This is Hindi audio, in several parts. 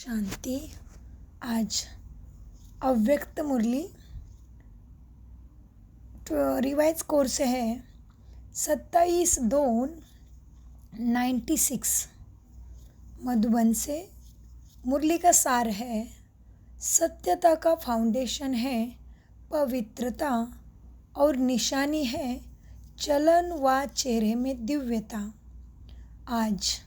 शांति। आज अव्यक्त मुरली रिवाइज कोर्स है 27/2/96 मधुबन से। मुरली का सार है सत्यता का फाउंडेशन है पवित्रता और निशानी है चलन व चेहरे में दिव्यता। आज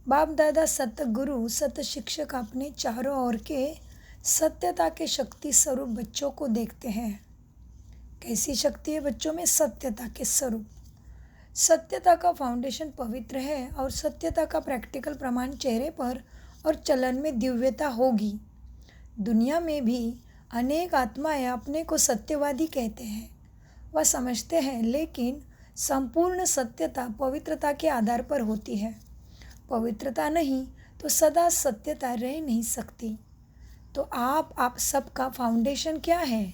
बाप दादा सतगुरु सत शिक्षक अपने चारों ओर के सत्यता के शक्ति स्वरूप बच्चों को देखते हैं। कैसी शक्ति है बच्चों में? सत्यता के स्वरूप। सत्यता का फाउंडेशन पवित्र है और सत्यता का प्रैक्टिकल प्रमाण चेहरे पर और चलन में दिव्यता होगी। दुनिया में भी अनेक आत्माएं अपने को सत्यवादी कहते हैं, वह समझते हैं, लेकिन संपूर्ण सत्यता पवित्रता के आधार पर होती है। पवित्रता नहीं तो सदा सत्यता रह नहीं सकती। तो आप सबका फाउंडेशन क्या है?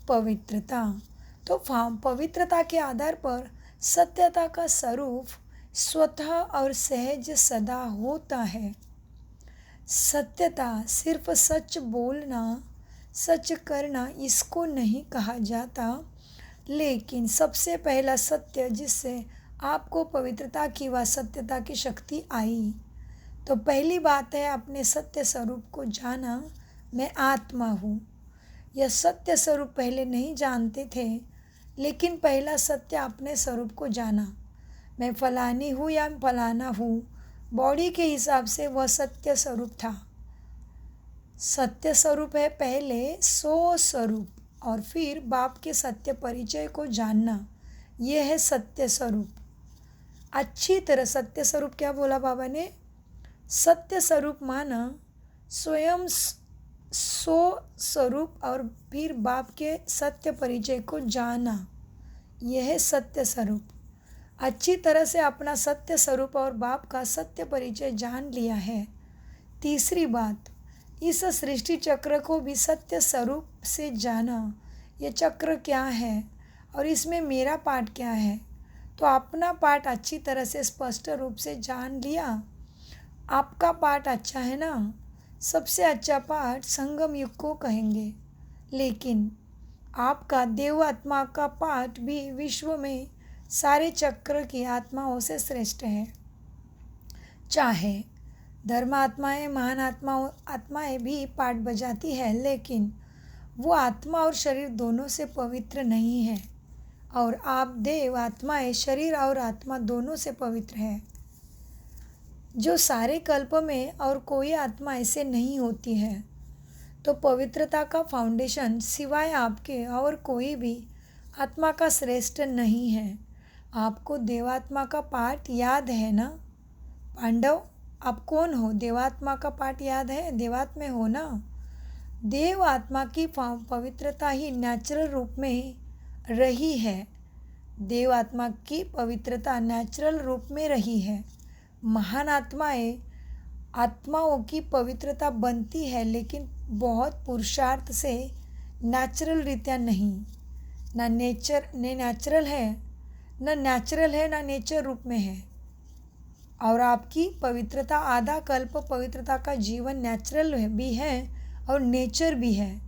पवित्रता। तो पवित्रता के आधार पर सत्यता का स्वरूप स्वतः और सहज सदा होता है। सत्यता सिर्फ सच बोलना, सच करना इसको नहीं कहा जाता, लेकिन सबसे पहला सत्य जिससे आपको पवित्रता की व सत्यता की शक्ति आई। तो पहली बात है अपने सत्य स्वरूप को जाना, मैं आत्मा हूँ। यह सत्य स्वरूप पहले नहीं जानते थे, लेकिन पहला सत्य अपने स्वरूप को जाना। मैं फलानी हूँ या फलाना हूँ, बॉडी के हिसाब से वह सत्य स्वरूप था। सत्य स्वरूप है पहले सो स्वरूप और फिर बाप के सत्य परिचय को जानना, यह है सत्य स्वरूप। अच्छी तरह सत्य स्वरूप क्या बोला बाबा ने? सत्य स्वरूप माना स्वयं सो स्वरूप और फिर बाप के सत्य परिचय को जाना, यह है सत्य स्वरूप। अच्छी तरह से अपना सत्य स्वरूप और बाप का सत्य परिचय जान लिया है। तीसरी बात, इस सृष्टि चक्र को भी सत्य स्वरूप से जाना, यह चक्र क्या है और इसमें मेरा पार्ट क्या है। तो अपना पार्ट अच्छी तरह से स्पष्ट रूप से जान लिया। आपका पार्ट अच्छा है ना? सबसे अच्छा पार्ट संगम युग को कहेंगे, लेकिन आपका देव आत्मा का पार्ट भी विश्व में सारे चक्र की आत्माओं से श्रेष्ठ है। चाहे धर्म आत्माएं, महान आत्माएं भी पार्ट बजाती है, लेकिन वो आत्मा और शरीर दोनों से पवित्र नहीं है। और आप देव आत्माएं शरीर और आत्मा दोनों से पवित्र है। जो सारे कल्प में और कोई आत्मा ऐसे नहीं होती है। तो पवित्रता का फाउंडेशन सिवाय आपके और कोई भी आत्मा का श्रेष्ठ नहीं है। आपको देवात्मा का पाठ याद है ना पांडव? आप कौन हो? देवात्मा का पाठ याद है? देवात्मा हो ना? देव आत्मा की पवित्रता ही नेचुरल रूप में रही है। देव आत्मा की पवित्रता नेचुरल रूप में रही है। महान आत्माओं की पवित्रता बनती है, लेकिन बहुत पुरुषार्थ से, नेचुरल रीत्या नहीं। ना नेचुरल है ना नेचर रूप में है। और आपकी पवित्रता आधा कल्प पवित्रता का जीवन नेचुरल भी है और नेचर भी है।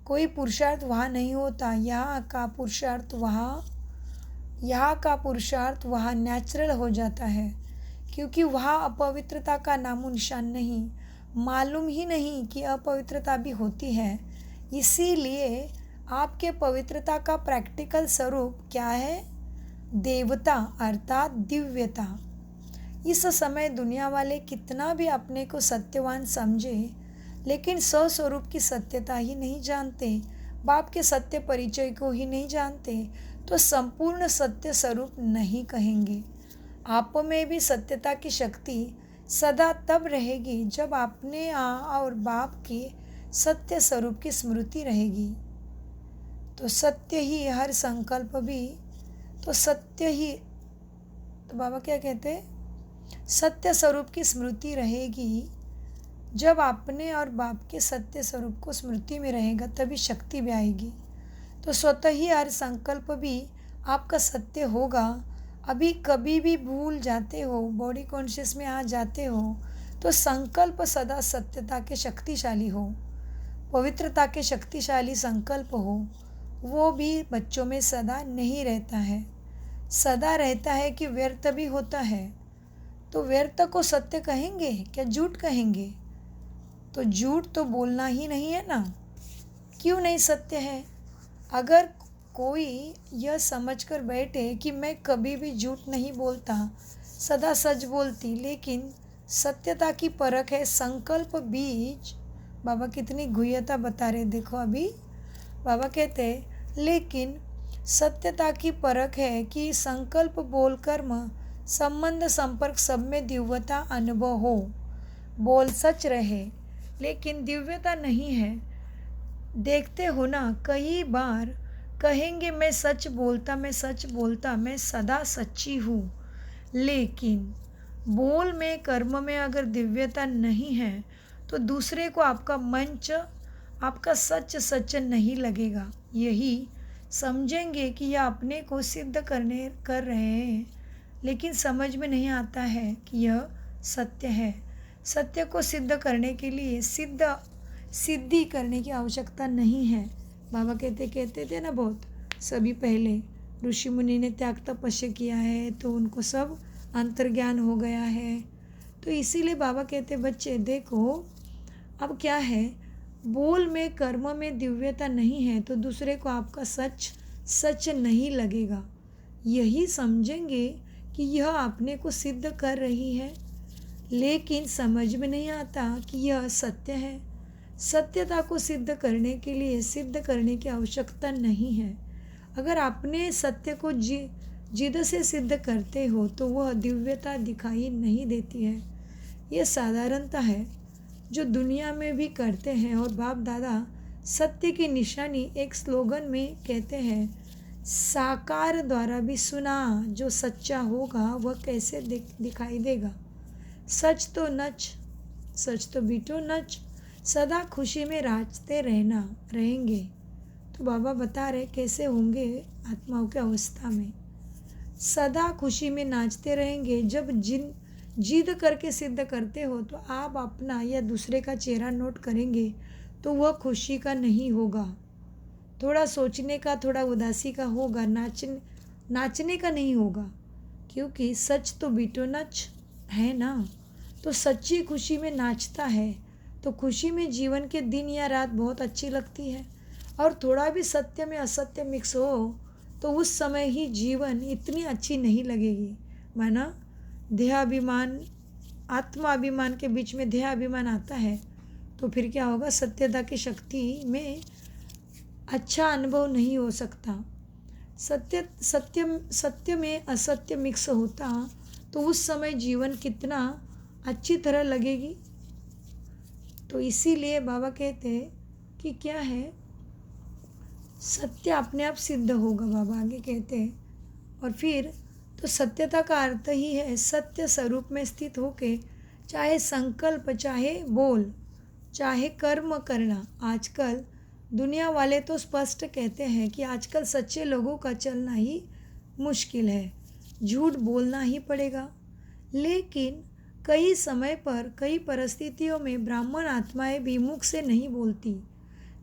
कोई पुरुषार्थ वहाँ नहीं होता। यहाँ का पुरुषार्थ वहाँ नेचुरल हो जाता है, क्योंकि वहाँ अपवित्रता का नामो निशान नहीं, मालूम ही नहीं कि अपवित्रता भी होती है। इसीलिए आपके पवित्रता का प्रैक्टिकल स्वरूप क्या है? देवता अर्थात दिव्यता। इस समय दुनिया वाले कितना भी अपने को सत्यवान समझे, लेकिन स्वस्वरूप की सत्यता ही नहीं जानते, बाप के सत्य परिचय को ही नहीं जानते, तो संपूर्ण सत्य स्वरूप नहीं कहेंगे। आप में भी सत्यता की शक्ति सदा तब रहेगी जब अपने और बाप के सत्य स्वरूप की स्मृति रहेगी। तो सत्य ही हर संकल्प भी, तो सत्य ही, तो बाबा क्या कहते हैं? सत्य स्वरूप की स्मृति रहेगी। जब अपने और बाप के सत्य स्वरूप को स्मृति में रहेगा तभी शक्ति भी आएगी। तो स्वतः ही हर संकल्प भी आपका सत्य होगा। अभी कभी भी भूल जाते हो, बॉडी कॉन्शियस में आ जाते हो, तो संकल्प सदा सत्यता के शक्तिशाली हो, पवित्रता के शक्तिशाली संकल्प हो, वो भी बच्चों में सदा नहीं रहता है। सदा रहता है कि व्यर्थ भी होता है। तो व्यर्थ को सत्य कहेंगे क्या झूठ कहेंगे? तो झूठ तो बोलना ही नहीं है ना, क्यों नहीं सत्य है? अगर कोई यह समझकर बैठे कि मैं कभी भी झूठ नहीं बोलता, सदा सच बोलती, लेकिन सत्यता की परख है संकल्प बीज। बाबा कितनी गुह्यता बता रहे, देखो अभी बाबा कहते लेकिन सत्यता की परख है कि संकल्प बोल कर्म संबंध संपर्क सब में दिव्यता अनुभव हो। बोल सच रहे लेकिन दिव्यता नहीं है। देखते हो ना, कई बार कहेंगे मैं सच बोलता, मैं सच बोलता, मैं सदा सच्ची हूँ, लेकिन बोल में कर्म में अगर दिव्यता नहीं है तो दूसरे को आपका मंच, आपका सच सच नहीं लगेगा। यही समझेंगे कि यह अपने को सिद्ध कर रहे हैं, लेकिन समझ में नहीं आता है कि यह सत्य है। सत्य को सिद्ध करने के लिए सिद्धि करने की आवश्यकता नहीं है। बाबा कहते थे ना, बहुत सभी पहले ऋषि मुनि ने त्याग तपस्या किया है तो उनको सब अंतर्ज्ञान हो गया है। तो इसीलिए बाबा कहते बच्चे देखो अब क्या है, बोल में कर्म में दिव्यता नहीं है तो दूसरे को आपका सच सच नहीं लगेगा। यही समझेंगे कि यह अपने को सिद्ध कर रही है, लेकिन समझ में नहीं आता कि यह सत्य है। सत्यता को सिद्ध करने के लिए सिद्ध करने की आवश्यकता नहीं है। अगर अपने सत्य को जिद से सिद्ध करते हो तो वह दिव्यता दिखाई नहीं देती है। यह साधारणता है जो दुनिया में भी करते हैं। और बाप दादा सत्य की निशानी एक स्लोगन में कहते हैं, साकार द्वारा भी सुना जो सच्चा होगा वह कैसे दिखाई देगा। सच तो नच, सच तो बीटो नच, सदा खुशी में राजते रहेंगे। तो बाबा बता रहे कैसे होंगे आत्माओं की अवस्था में। सदा खुशी में नाचते रहेंगे। जब जिद करके सिद्ध करते हो तो आप अपना या दूसरे का चेहरा नोट करेंगे तो वह खुशी का नहीं होगा, थोड़ा सोचने का, थोड़ा उदासी का होगा, नाचने का नहीं होगा। क्योंकि सच तो बीटो नच है ना, तो सच्ची खुशी में नाचता है तो खुशी में जीवन के दिन या रात बहुत अच्छी लगती है। और थोड़ा भी सत्य में असत्य मिक्स हो तो उस समय ही जीवन इतनी अच्छी नहीं लगेगी। माना देहाभिमान आत्माभिमान के बीच में देहाभिमान आता है तो फिर क्या होगा, सत्यता की शक्ति में अच्छा अनुभव नहीं हो सकता। सत्य में असत्य मिक्स होता तो उस समय जीवन कितना अच्छी तरह लगेगी। तो इसीलिए बाबा कहते हैं कि क्या है, सत्य अपने आप सिद्ध होगा। बाबा आगे कहते हैं और फिर तो सत्यता का अर्थ ही है सत्य स्वरूप में स्थित होके चाहे संकल्प, चाहे बोल, चाहे कर्म करना। आजकल दुनिया वाले तो स्पष्ट कहते हैं कि आजकल सच्चे लोगों का चलना ही मुश्किल है, झूठ बोलना ही पड़ेगा। लेकिन कई समय पर, कई परिस्थितियों में ब्राह्मण आत्माएं भी मुख से नहीं बोलती,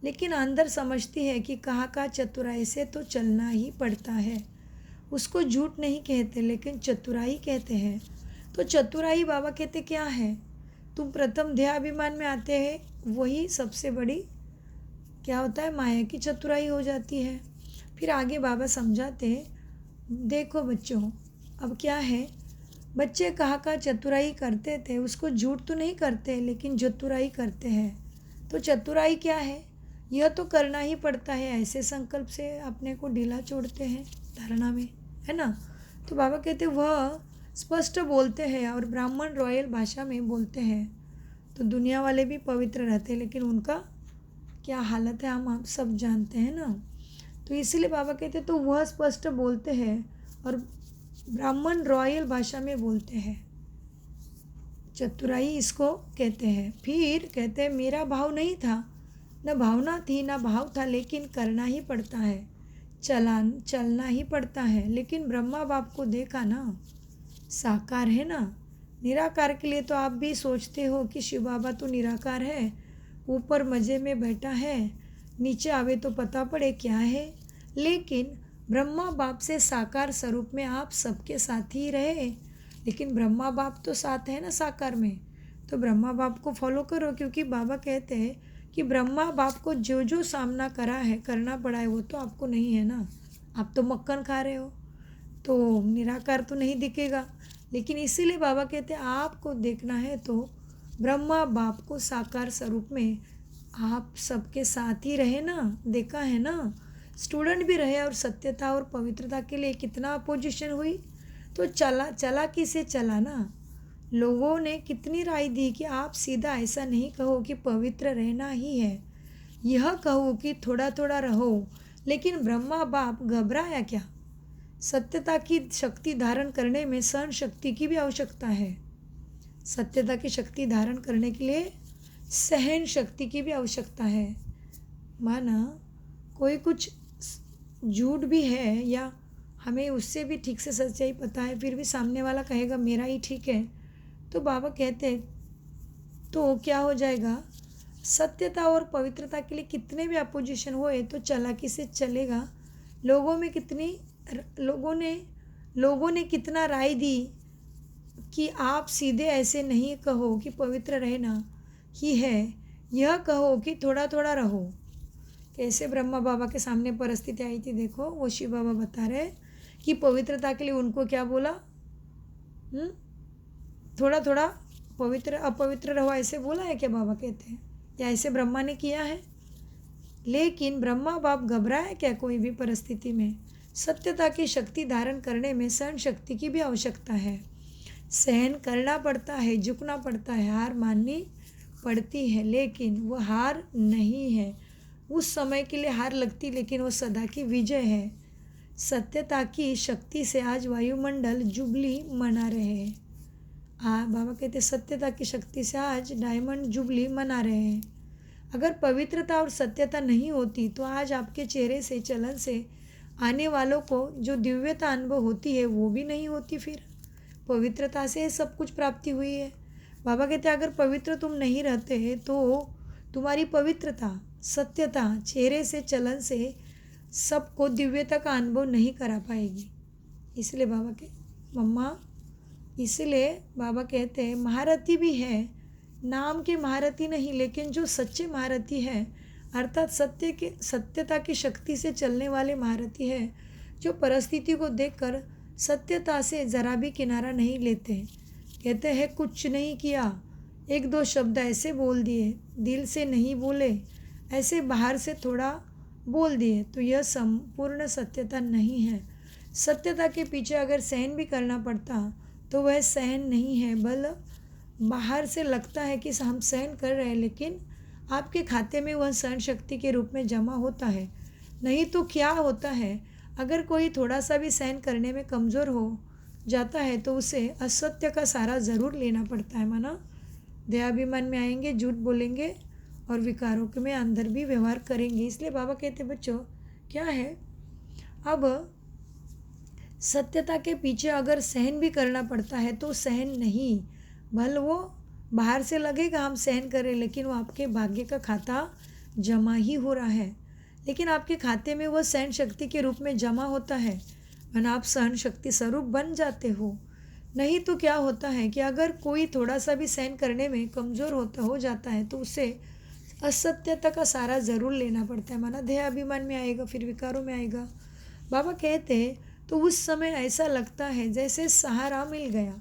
लेकिन अंदर समझती है कि कहा चतुराई से तो चलना ही पड़ता है। उसको झूठ नहीं कहते लेकिन चतुराई कहते हैं। तो चतुराई बाबा कहते क्या है, तुम प्रथम देहाभिमान में आते हैं, वही सबसे बड़ी क्या होता है, माया की चतुराई हो जाती है। फिर आगे बाबा समझाते, देखो बच्चों अब क्या है, बच्चे कहा चतुराई करते थे, उसको झूठ तो नहीं करते लेकिन चतुराई करते हैं। तो चतुराई क्या है, यह तो करना ही पड़ता है, ऐसे संकल्प से अपने को ढीला छोड़ते हैं धारणा में, है ना। तो बाबा कहते वह स्पष्ट बोलते हैं और ब्राह्मण रॉयल भाषा में बोलते हैं। तो दुनिया वाले भी पवित्र रहते हैं लेकिन उनका क्या हालत है हम सब जानते हैं ना। तो इसीलिए बाबा कहते तो वह स्पष्ट बोलते हैं और ब्राह्मण रॉयल भाषा में बोलते हैं। चतुराई इसको कहते हैं। फिर कहते हैं मेरा भाव नहीं था, न भावना थी, न भाव था, लेकिन करना ही पड़ता है, चलना ही पड़ता है। लेकिन ब्रह्मा बाप को देखा ना, साकार है ना, निराकार के लिए तो आप भी सोचते हो कि शिव बाबा तो निराकार है, ऊपर मज़े में बैठा है, नीचे आवे तो पता पड़े क्या है। लेकिन ब्रह्मा बाप से साकार स्वरूप में आप सबके साथ ही रहे। लेकिन ब्रह्मा बाप तो साथ है ना साकार में, तो ब्रह्मा बाप को फॉलो करो, क्योंकि बाबा कहते हैं कि ब्रह्मा बाप को जो जो सामना करना पड़ा है वो तो आपको नहीं है ना। आप तो मक्खन खा रहे हो, तो निराकार तो नहीं दिखेगा। लेकिन इसीलिए बाबा कहते हैं आपको देखना है तो ब्रह्मा बाप को साकार स्वरूप में आप सबके साथ ही रहे ना, देखा है ना। स्टूडेंट भी रहे और सत्यता और पवित्रता के लिए कितना अपोजिशन हुई, तो चालाकी से चला ना। लोगों ने कितनी राय दी कि आप सीधा ऐसा नहीं कहो कि पवित्र रहना ही है, यह कहो कि थोड़ा थोड़ा रहो। लेकिन ब्रह्मा बाप घबराया क्या? सत्यता की शक्ति धारण करने में सहन शक्ति की भी आवश्यकता है। सत्यता की शक्ति धारण करने के लिए सहन शक्ति की भी आवश्यकता है। माना कोई कुछ झूठ भी है या हमें उससे भी ठीक से सच्चाई पता है, फिर भी सामने वाला कहेगा मेरा ही ठीक है, तो बाबा कहते हैं तो क्या हो जाएगा, सत्यता और पवित्रता के लिए कितने भी अपोजिशन होए तो चालाकी से चलेगा। लोगों ने कितना राय दी कि आप सीधे ऐसे नहीं कहो कि पवित्र रहना ही है, यह कहो कि थोड़ा थोड़ा रहो। कैसे ब्रह्मा बाबा के सामने परिस्थिति आई थी, देखो वो शिव बाबा बता रहे कि पवित्रता के लिए उनको क्या बोला, थोड़ा थोड़ा पवित्र अपवित्र रहो, ऐसे बोला है क्या बाबा कहते हैं, या ऐसे ब्रह्मा ने किया है? लेकिन ब्रह्मा बाप घबराए क्या कोई भी परिस्थिति में? सत्यता की शक्ति धारण करने में सहन शक्ति की भी आवश्यकता है। सहन करना पड़ता है, झुकना पड़ता है, हार माननी पड़ती है, लेकिन वो हार नहीं है। उस समय के लिए हार लगती, लेकिन वो सदा की विजय है। सत्यता की शक्ति से आज वायुमंडल जुबली मना रहे हैं। बाबा कहते सत्यता की शक्ति से आज डायमंड जुबली मना रहे हैं। अगर पवित्रता और सत्यता नहीं होती तो आज आपके चेहरे से, चलन से आने वालों को जो दिव्यता अनुभव होती है वो भी नहीं होती। फिर पवित्रता से सब कुछ प्राप्ति हुई है। बाबा कहते अगर पवित्र तुम नहीं रहते तो तुम्हारी पवित्रता, सत्यता चेहरे से, चलन से सबको दिव्यता का अनुभव नहीं करा पाएगी। इसलिए बाबा कहते हैं महारथी भी है, नाम के महारथी नहीं, लेकिन जो सच्चे महारथी है अर्थात सत्यता की शक्ति से चलने वाले महारथी है, जो परिस्थिति को देखकर सत्यता से ज़रा भी किनारा नहीं लेते। कहते हैं कुछ नहीं किया, एक दो शब्द ऐसे बोल दिए, दिल से नहीं बोले, ऐसे बाहर से थोड़ा बोल दिए, तो यह संपूर्ण सत्यता नहीं है। सत्यता के पीछे अगर सहन भी करना पड़ता तो वह सहन नहीं है, बाहर से लगता है कि हम सहन कर रहे हैं, लेकिन आपके खाते में वह सहन शक्ति के रूप में जमा होता है। नहीं तो क्या होता है, अगर कोई थोड़ा सा भी सहन करने में कमज़ोर हो जाता है तो उसे असत्य का सहारा ज़रूर लेना पड़ता है। माना दयाभिमान में आएंगे, झूठ बोलेंगे और विकारों के में अंदर भी व्यवहार करेंगे। इसलिए बाबा कहते बच्चों क्या है, अब सत्यता के पीछे अगर सहन भी करना पड़ता है तो सहन नहीं, वो बाहर से लगेगा हम सहन करें, लेकिन वो आपके भाग्य का खाता जमा ही हो रहा है। लेकिन आपके खाते में वह सहन शक्ति के रूप में जमा होता है, वरना आप सहन शक्ति स्वरूप बन जाते हो। नहीं तो क्या होता है कि अगर कोई थोड़ा सा भी सहन करने में कमज़ोर हो जाता है तो उसे असत्यता का सहारा ज़रूर लेना पड़ता है। माना देह अभिमान में आएगा, फिर विकारों में आएगा। बाबा कहते हैं तो उस समय ऐसा लगता है जैसे सहारा मिल गया,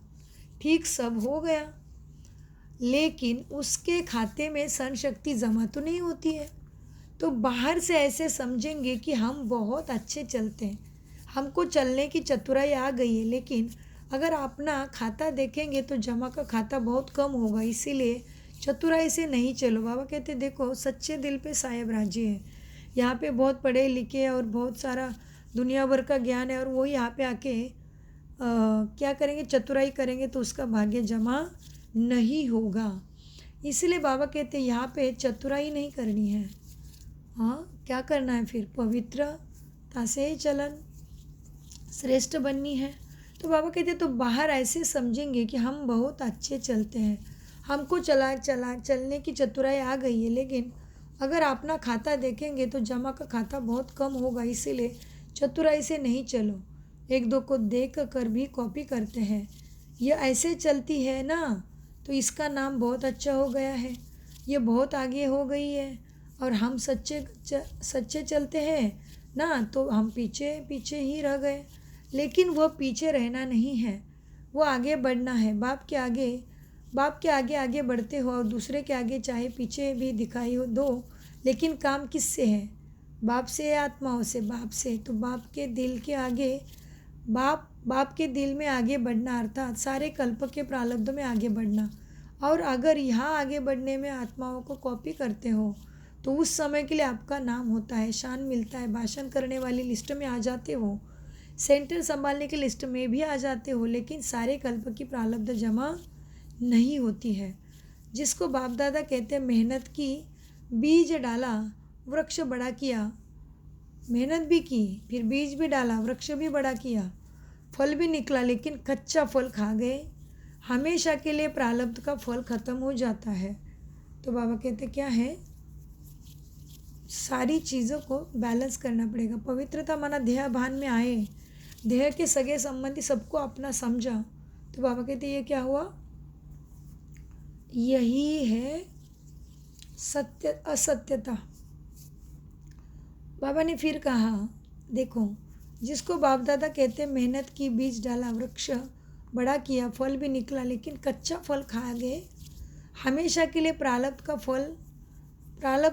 ठीक सब हो गया, लेकिन उसके खाते में सहन शक्ति जमा तो नहीं होती है। तो बाहर से ऐसे समझेंगे कि हम बहुत अच्छे चलते हैं, हमको चलने की चतुराई आ गई है, लेकिन अगर अपना खाता देखेंगे तो जमा का खाता बहुत कम होगा। इसीलिए चतुराई से नहीं चलो। बाबा कहते देखो सच्चे दिल पे साहेब राजी है, यहाँ पे बहुत पढ़े लिखे और बहुत सारा दुनिया भर का ज्ञान है, और वो यहाँ पे आके क्या करेंगे, चतुराई करेंगे तो उसका भाग्य जमा नहीं होगा। इसलिए बाबा कहते हैं यहाँ पे चतुराई नहीं करनी है। हाँ, क्या करना है फिर, पवित्रता से चलन, श्रेष्ठ बननी है। तो बाबा कहते तो बाहर ऐसे समझेंगे कि हम बहुत अच्छे चलते हैं, हमको चलने की चतुराई आ गई है, लेकिन अगर अपना खाता देखेंगे तो जमा का खाता बहुत कम होगा, इसीलिए चतुराई से नहीं चलो। एक दो को देख कर भी कॉपी करते हैं, ये ऐसे चलती है ना, तो इसका नाम बहुत अच्छा हो गया है, ये बहुत आगे हो गई है, और हम सच्चे चलते हैं ना, तो हम पीछे पीछे ही रह गए। लेकिन वह पीछे रहना नहीं है, वो आगे बढ़ना है। बाप के आगे आगे बढ़ते हो, और दूसरे के आगे चाहे पीछे भी दिखाई हो दो, लेकिन काम किससे है? बाप से या आत्माओं से? बाप से। तो बाप के दिल के आगे, बाप के दिल में आगे बढ़ना, अर्थात सारे कल्प के प्रारब्ध में आगे बढ़ना। और अगर यहाँ आगे बढ़ने में आत्माओं को कॉपी करते हो तो उस समय के लिए आपका नाम होता है, शान मिलता है, भाषण करने वाली लिस्ट में आ जाते हो, सेंटर संभालने की लिस्ट में भी आ जाते हो, लेकिन सारे कल्प की प्रारब्ध जमा नहीं होती है। जिसको बाप दादा कहते हैं मेहनत की, बीज डाला, वृक्ष बड़ा किया, मेहनत भी की, फिर बीज भी डाला, वृक्ष भी बड़ा किया, फल भी निकला, लेकिन कच्चा फल खा गए, हमेशा के लिए प्रारब्ध का फल खत्म हो जाता है। तो बाबा कहते क्या है, सारी चीज़ों को बैलेंस करना पड़ेगा। पवित्रता माना देह भान में आए, देह के सगे संबंधी सबको अपना समझा। तो बाबा कहते ये क्या हुआ, यही है असत्यता। बाबा ने फिर कहा, देखो जिसको बाप दादा कहते मेहनत की, बीज डाला, वृक्ष बड़ा किया, फल भी निकला, लेकिन कच्चा फल खा गए, हमेशा के लिए प्रारब्ध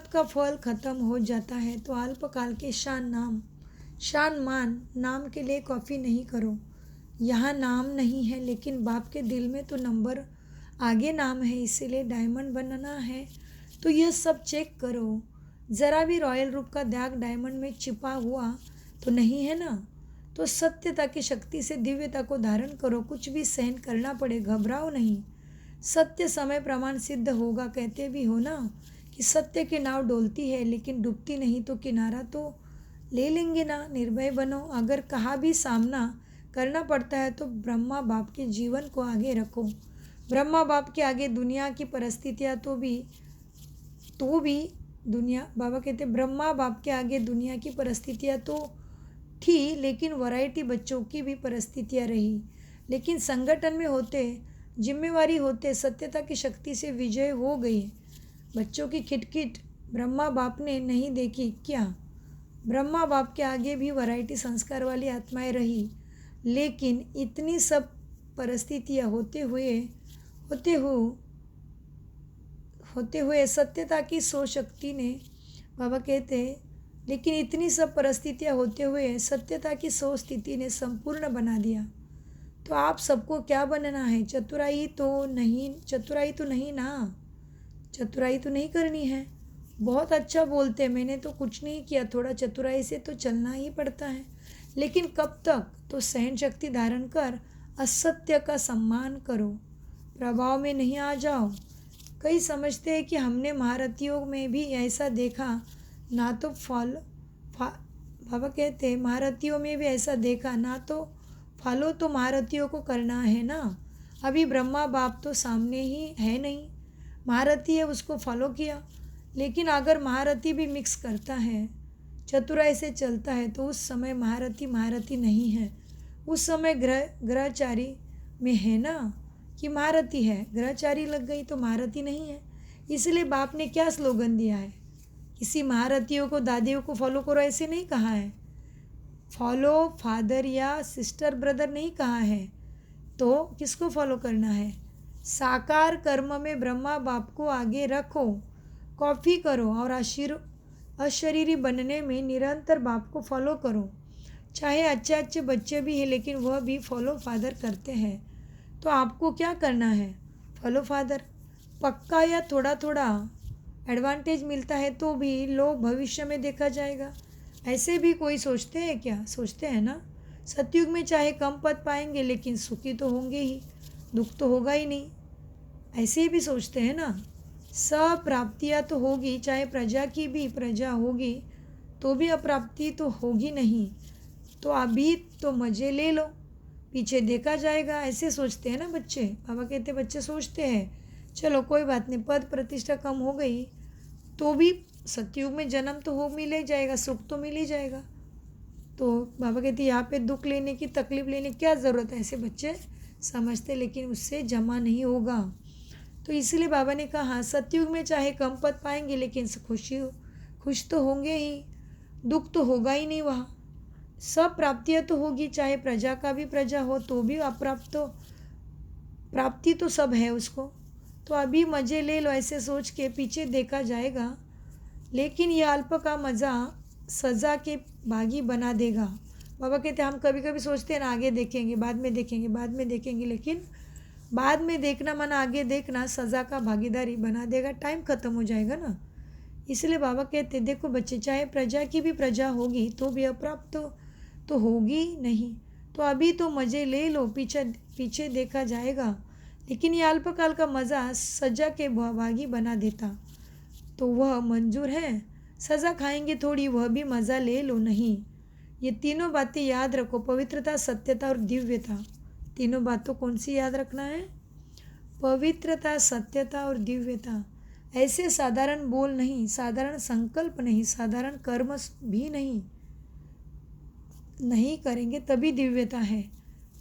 का फल खत्म हो जाता है। तो अल्पकाल के शान मान नाम के लिए कॉपी नहीं करो। यहाँ नाम नहीं है, लेकिन बाप के दिल में तो नंबर आगे नाम है, इसीलिए डायमंड बनना है। तो यह सब चेक करो, ज़रा भी रॉयल रूप का दाग डायमंड में छिपा हुआ तो नहीं है ना। तो सत्यता की शक्ति से दिव्यता को धारण करो, कुछ भी सहन करना पड़े, घबराओ नहीं, सत्य समय प्रमाण सिद्ध होगा। कहते भी हो ना कि सत्य की नाव डोलती है लेकिन डूबती नहीं, तो किनारा तो ले लेंगे ना। निर्भय बनो, अगर कहा भी सामना करना पड़ता है तो ब्रह्मा बाप के जीवन को आगे रखो। ब्रह्मा बाप के आगे दुनिया की परिस्थितियाँ तो भी दुनिया, बाबा कहते ब्रह्मा बाप के आगे दुनिया की परिस्थितियाँ तो थी, लेकिन वैरायटी बच्चों की भी परिस्थितियाँ रही। लेकिन संगठन में होते, जिम्मेवारी होते, सत्यता की शक्ति से विजय हो गई। बच्चों की खिटखिट ब्रह्मा बाप ने नहीं देखी क्या? ब्रह्मा बाप के आगे भी वैरायटी संस्कार वाली आत्माएं रही, लेकिन इतनी सब परिस्थितियाँ होते हुए सत्यता की सो शक्ति ने, बाबा कहते लेकिन इतनी सब परिस्थितियाँ होते हुए सत्यता की सो स्थिति ने संपूर्ण बना दिया। तो आप सबको क्या बनना है? चतुराई तो नहीं ना, चतुराई तो नहीं करनी है। बहुत अच्छा बोलते, मैंने तो कुछ नहीं किया, थोड़ा चतुराई से तो चलना ही पड़ता है, लेकिन कब तक? तो सहन शक्ति धारण कर असत्य का सम्मान करो, प्रभाव में नहीं आ जाओ। कई समझते हैं कि हमने महारथियों में भी ऐसा देखा ना, तो बाबा कहते हैं महारथियों में भी ऐसा देखा ना, तो फॉलो तो महारथियों को करना है ना। अभी ब्रह्मा बाप तो सामने ही है नहीं, महारथी है, उसको फॉलो किया। लेकिन अगर महारथी भी मिक्स करता है, चतुराई से चलता है, तो उस समय महारथी नहीं है, उस समय ग्रहचारी में है ना कि महारथी है, ग्रहचारी लग गई तो महारथी नहीं है। इसलिए बाप ने क्या स्लोगन दिया है, किसी महारथियों को, दादियों को फॉलो करो ऐसे नहीं कहा है, फॉलो फादर या सिस्टर ब्रदर नहीं कहा है। तो किसको फॉलो करना है? साकार कर्म में ब्रह्मा बाप को आगे रखो, कॉपी करो, और अशरीरी बनने में निरंतर बाप को फॉलो करो। चाहे अच्छे बच्चे भी हैं, लेकिन वह भी फॉलो फादर करते हैं। तो आपको क्या करना है? Follow father. पक्का या थोड़ा थोड़ा एडवांटेज मिलता है तो भी लो, भविष्य में देखा जाएगा। ऐसे भी कोई सोचते हैं क्या? सोचते हैं ना। सतयुग में चाहे कम पद पाएंगे, लेकिन सुखी तो होंगे ही, दुख तो होगा ही नहीं, ऐसे भी सोचते हैं ना। सब प्राप्तियाँ तो होगी, चाहे प्रजा की भी प्रजा होगी तो भी अप्राप्ति तो होगी नहीं। तो अभी तो मज़े ले लो, पीछे देखा जाएगा, ऐसे सोचते हैं ना बच्चे। बाबा कहते बच्चे सोचते हैं चलो कोई बात नहीं, पद प्रतिष्ठा कम हो गई तो भी सतयुग में जन्म तो हो मिल ही जाएगा, सुख तो मिल ही जाएगा। तो बाबा कहते यहाँ पे दुख लेने की, तकलीफ लेने की क्या ज़रूरत है, ऐसे बच्चे समझते, लेकिन उससे जमा नहीं होगा। तो इसलिए बाबा ने कहा हाँ, सतयुग में चाहे कम पद पाएंगे लेकिन खुश तो होंगे ही, दुख तो होगा ही नहीं वहाँ। सब प्राप्तियाँ तो होगी, चाहे प्रजा का भी प्रजा हो तो भी अप्राप्त तो प्राप्ति तो सब है उसको। तो अभी मज़े ले लो, ऐसे सोच के पीछे देखा जाएगा, लेकिन यह अल्प का मज़ा सज़ा के भागी बना देगा। बाबा कहते हम कभी कभी सोचते हैं ना आगे देखेंगे, बाद में देखेंगे, बाद में देखेंगे, लेकिन बाद में देखना माना आगे देखना सज़ा का भागीदारी बना देगा, टाइम ख़त्म हो जाएगा ना। इसलिए बाबा कहते देखो बच्चे, चाहे प्रजा की भी प्रजा होगी तो भी अप्राप्त तो होगी नहीं। तो अभी तो मज़े ले लो, पीछे देखा जाएगा, लेकिन ये अल्पकाल का मज़ा सजा के भागी बना देता तो वह मंजूर है। सज़ा खाएंगे थोड़ी, वह भी मज़ा ले लो नहीं। ये तीनों बातें याद रखो, पवित्रता, सत्यता और दिव्यता। तीनों बातों कौन सी याद रखना है? पवित्रता, सत्यता और दिव्यता। ऐसे साधारण बोल नहीं, साधारण संकल्प नहीं, साधारण कर्म भी नहीं करेंगे तभी दिव्यता है।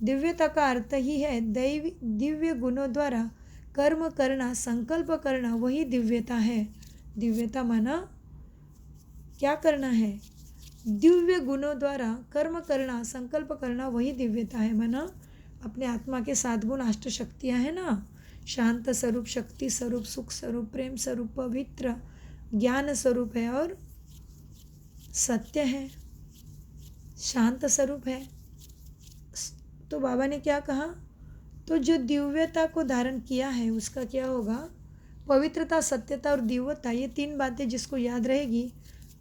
दिव्यता का अर्थ ही है दिव्य गुणों द्वारा कर्म करना, संकल्प करना, वही दिव्यता है। दिव्यता माना क्या करना है? दिव्य गुणों द्वारा कर्म करना, संकल्प करना, वही दिव्यता है। माना अपने आत्मा के 7 गुण, 8 शक्तियाँ हैं ना, शांत स्वरूप, शक्ति स्वरूप, सुख स्वरूप, प्रेम स्वरूप, पवित्र ज्ञान स्वरूप है और सत्य है, शांत स्वरूप है। तो बाबा ने क्या कहा? तो जो दिव्यता को धारण किया है उसका क्या होगा? पवित्रता, सत्यता और दिव्यता, ये 3 बातें जिसको याद रहेगी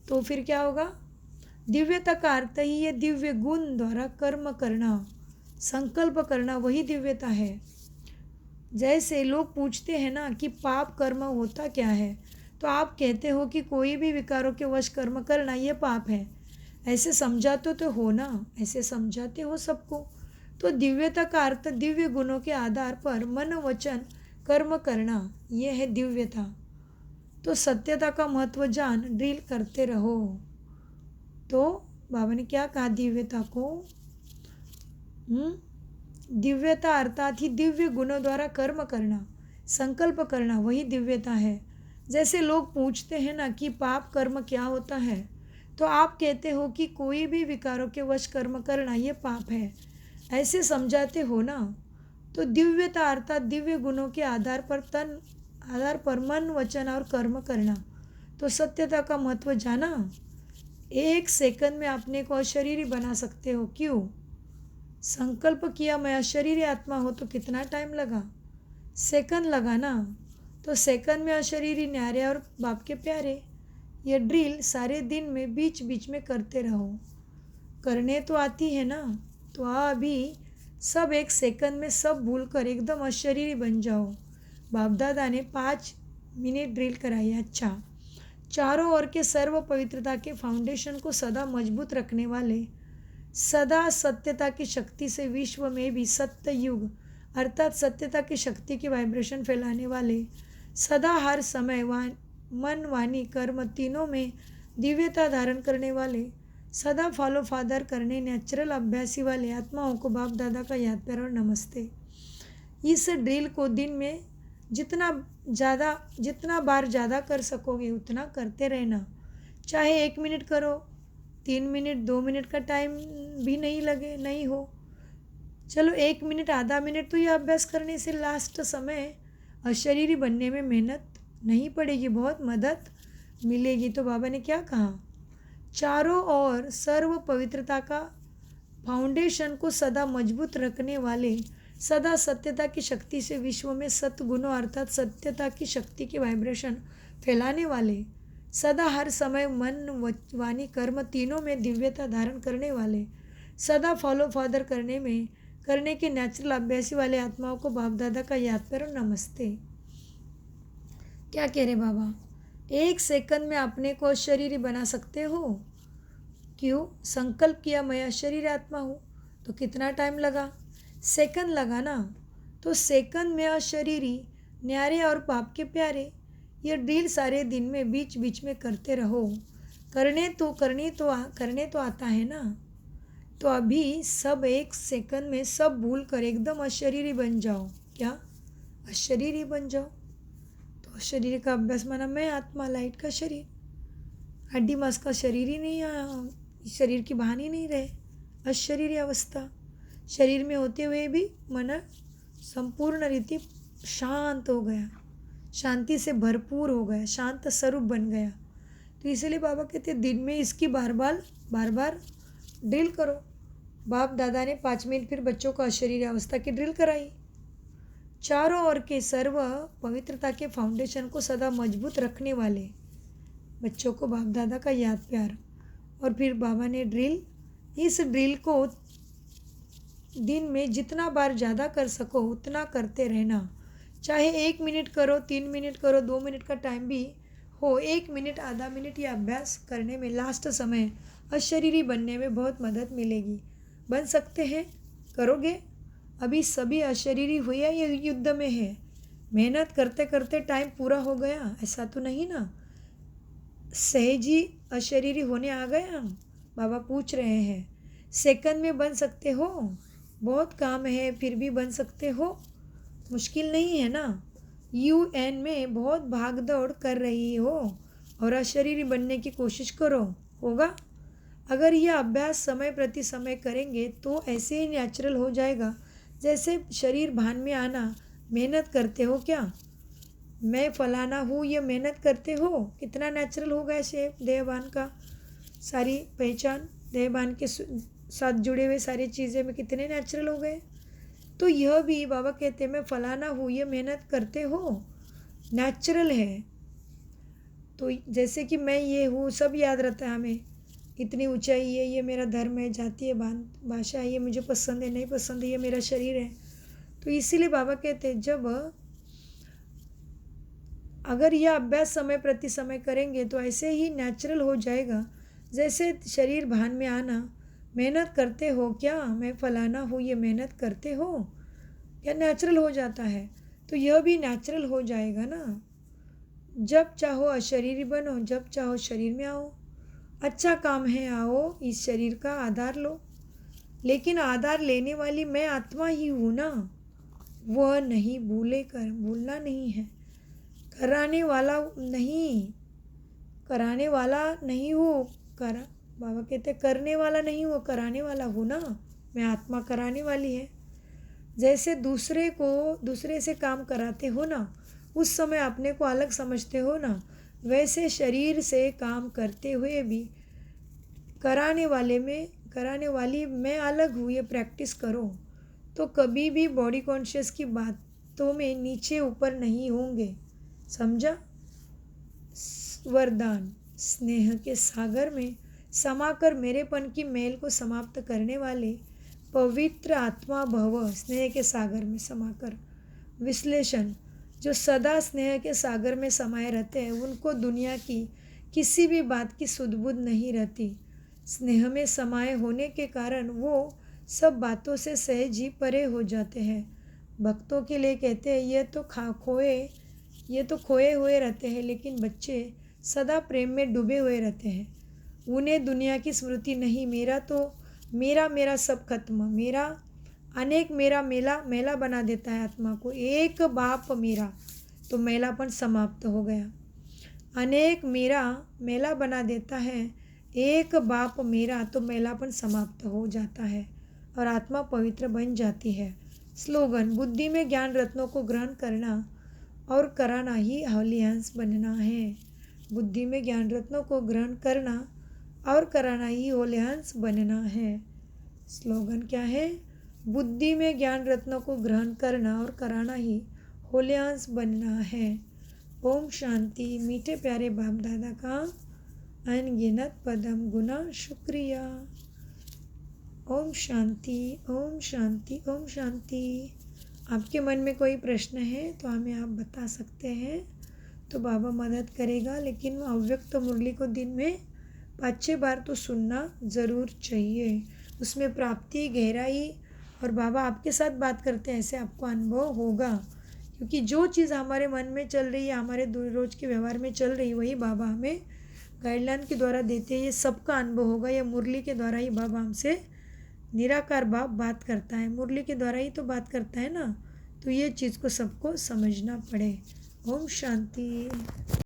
तो फिर क्या होगा? दिव्यता का अर्थ ही ये दिव्य गुण द्वारा कर्म करना, संकल्प करना, वही दिव्यता है। जैसे लोग पूछते हैं ना कि पाप कर्म होता क्या है, तो आप कहते हो कि कोई भी विकारों के वश कर्म करना ये पाप है, ऐसे समझाते तो हो ना, ऐसे समझाते हो सबको। तो दिव्यता का अर्थ दिव्य गुणों के आधार पर मन वचन कर्म करना, ये है दिव्यता। तो सत्यता का महत्व जान ड्रिल करते रहो। तो बाबा ने क्या कहा दिव्यता को? दिव्यता अर्थात ही दिव्य गुणों द्वारा कर्म करना, संकल्प करना, वही दिव्यता है। जैसे लोग पूछते हैं ना कि पाप कर्म क्या होता है, तो आप कहते हो कि कोई भी विकारों के वश कर्म करना ये पाप है, ऐसे समझाते हो ना। तो दिव्यता अर्थात दिव्य गुणों के आधार पर मन वचन और कर्म करना। तो सत्यता का महत्व जाना? 1 सेकंड में अपने को अशरीरी बना सकते हो। क्यों? संकल्प किया मैं अशरीरी आत्मा हो तो कितना टाइम लगा? सेकंड लगा ना। तो सेकंड में अशरीरी न्यारे और बाप के प्यारे, ये ड्रिल सारे दिन में बीच बीच में करते रहो। करने तो आती है ना, तो अभी सब 1 सेकंड में सब भूल कर एकदम अशरीरी बन जाओ। बाप दादा ने 5 मिनट ड्रिल कराई। अच्छा, चारों ओर के सर्व पवित्रता के फाउंडेशन को सदा मजबूत रखने वाले, सदा सत्यता की शक्ति से विश्व में भी सत्य युग अर्थात सत्यता की शक्ति की वाइब्रेशन फैलाने वाले, सदा हर समय मन वाणी कर्म तीनों में दिव्यता धारण करने वाले, सदा फॉलो फादर करने नेचुरल अभ्यासी वाले आत्माओं को बाप दादा का याद प्यार और नमस्ते। इस ड्रिल को दिन में जितना बार ज़्यादा कर सकोगे उतना करते रहना। चाहे 1 मिनट करो, 3 मिनट, 2 मिनट का टाइम भी नहीं हो, चलो 1 मिनट, आधा मिनट, तो ये अभ्यास करने से लास्ट समय अशरीरी बनने में मेहनत नहीं पड़ेगी, बहुत मदद मिलेगी। तो बाबा ने क्या कहा? चारों ओर सर्व पवित्रता का फाउंडेशन को सदा मजबूत रखने वाले, सदा सत्यता की शक्ति से विश्व में सत्गुणों अर्थात सत्यता की शक्ति के वाइब्रेशन फैलाने वाले, सदा हर समय मन वाणी कर्म तीनों में दिव्यता धारण करने वाले, सदा फॉलो फादर करने के नेचुरल अभ्यासी वाले आत्माओं को बाप दादा का याद प्यार और नमस्ते। क्या कह रहे बाबा? 1 सेकंड में अपने को अशरीरी बना सकते हो। क्यों? संकल्प किया मैं अशरीरी आत्मा हूँ, तो कितना टाइम लगा? सेकंड लगाना, तो सेकंड में अशरीरी, न्यारे और पाप के प्यारे। ये ड्रिल सारे दिन में बीच बीच में करते रहो। करने तो आता है ना। तो अभी सब एक सेकंड में सब भूल कर एकदम अशरीरी बन जाओ। क्या? अशरीरी बन जाओ। तो अशरीरी का अभ्यास माना मैं आत्मा, लाइट का शरीर, हड्डी मांस का शरीर ही नहीं, शरीर की भान ही नहीं रहे। अशरीरी अवस्था, शरीर में होते हुए भी मन संपूर्ण रीति शांत हो गया, शांति से भरपूर हो गया, शांत स्वरूप बन गया। तो इसलिए बाबा कहते हैं दिन में इसकी बार बार ड्रिल करो। बाप दादा ने 5 मिनट फिर बच्चों को अशरीरी अवस्था की ड्रिल कराई। चारों ओर के सर्व पवित्रता के फाउंडेशन को सदा मजबूत रखने वाले बच्चों को बाप दादा का याद प्यार। और फिर बाबा ने इस ड्रिल को दिन में जितना बार ज़्यादा कर सको उतना करते रहना। चाहे 1 मिनट करो, 3 मिनट करो, 2 मिनट का टाइम भी हो, 1 मिनट, आधा मिनट ये अभ्यास करने में लास्ट समय अशरीरी बनने में बहुत मदद मिलेगी। बन सकते हैं? करोगे? अभी सभी अशरीरी हुए या ये युद्ध में है? मेहनत करते करते टाइम पूरा हो गया ऐसा तो नहीं ना। सहज ही अशरीरी होने आ गए हम? बाबा पूछ रहे हैं। सेकंड में बन सकते हो? बहुत काम है फिर भी बन सकते हो? मुश्किल नहीं है ना। UN में बहुत भाग दौड़ कर रही हो और अशरीरी बनने की कोशिश करो, होगा? अगर यह अभ्यास समय प्रति समय करेंगे तो ऐसे ही नेचुरल हो जाएगा जैसे शरीर भान में आना। मेहनत करते हो क्या? मैं फलाना हूँ ये मेहनत करते हो? कितना नेचुरल होगा ऐसे देहभान का, सारी पहचान देहभान के साथ जुड़े हुए सारी चीज़ें में कितने नेचुरल हो गए। तो यह भी बाबा कहते हैं मैं फलाना हूँ ये मेहनत करते हो, नेचुरल है। तो जैसे कि मैं ये हूँ सब याद रहता है हमें, इतनी ऊंचाई है, ये मेरा धर्म है, जाति है, भाषा है, ये मुझे पसंद है नहीं पसंद है, ये मेरा शरीर है। तो इसीलिए बाबा कहते हैं जब अगर यह अभ्यास समय प्रति समय करेंगे तो ऐसे ही नेचुरल हो जाएगा जैसे शरीर भान में आना। मेहनत करते हो क्या? मैं फलाना हूँ ये मेहनत करते हो क्या? नेचुरल हो जाता है। तो यह भी नेचुरल हो जाएगा ना। जब चाहो अशरीरी बनो, जब चाहो शरीर में आओ। अच्छा काम है, आओ इस शरीर का आधार लो, लेकिन आधार लेने वाली मैं आत्मा ही हूँ ना। वह नहीं भूलना नहीं है। कराने वाला नहीं हूँ। बाबा कहते करने वाला नहीं हूँ, कराने वाला हूँ ना। मैं आत्मा कराने वाली है। जैसे दूसरे से काम कराते हो ना, उस समय अपने को अलग समझते हो ना, वैसे शरीर से काम करते हुए भी कराने वाली मैं अलग हूँ ये प्रैक्टिस करो तो कभी भी बॉडी कॉन्शियस की बातों में नीचे ऊपर नहीं होंगे। समझा? वरदान, स्नेह के सागर में समाकर मेरेपन की मेल को समाप्त करने वाले पवित्र आत्मा भव। स्नेह के सागर में समाकर। विश्लेषण, जो सदा स्नेह के सागर में समाये रहते हैं उनको दुनिया की किसी भी बात की सुध-बुध नहीं रहती। स्नेह में समाये होने के कारण वो सब बातों से सहज ही परे हो जाते हैं। भक्तों के लिए कहते हैं ये तो खोए हुए रहते हैं, लेकिन बच्चे सदा प्रेम में डूबे हुए रहते हैं। उन्हें दुनिया की स्मृति नहीं। मेरा सब खत्म। मेरा मेला बना देता है आत्मा को। एक बाप मेरा तो मेलापन समाप्त हो गया। अनेक मेला बना देता है। एक बाप मेरा तो मेलापन समाप्त हो जाता है और आत्मा पवित्र बन जाती है। स्लोगन, बुद्धि में ज्ञान रत्नों को ग्रहण करना और कराना ही होली हंस बनना है। बुद्धि में ज्ञान रत्नों को ग्रहण करना और कराना ही होली हंस बनना है। स्लोगन क्या है? बुद्धि में ज्ञान रत्नों को ग्रहण करना और कराना ही होली हंस बनना है। ओम शांति। मीठे प्यारे बाप दादा का अनगिनत पदम गुना शुक्रिया। ओम शांति, ओम शांति, ओम शांति। आपके मन में कोई प्रश्न है तो हमें आप बता सकते हैं, तो बाबा मदद करेगा। लेकिन अव्यक्त मुरली को दिन में 5-6 बार तो सुनना ज़रूर चाहिए। उसमें प्राप्ति, गहराई और बाबा आपके साथ बात करते हैं, ऐसे आपको अनुभव होगा। क्योंकि जो चीज़ हमारे मन में चल रही है, हमारे रोज़ के व्यवहार में चल रही है, वही बाबा हमें गाइडलाइन के द्वारा देते हैं। ये सबका अनुभव होगा। या मुरली के द्वारा ही बाबा हमसे निराकार बाप बात करता है, मुरली के द्वारा ही तो बात करता है ना। तो ये चीज़ को सबको समझना पड़े। ओम शांति।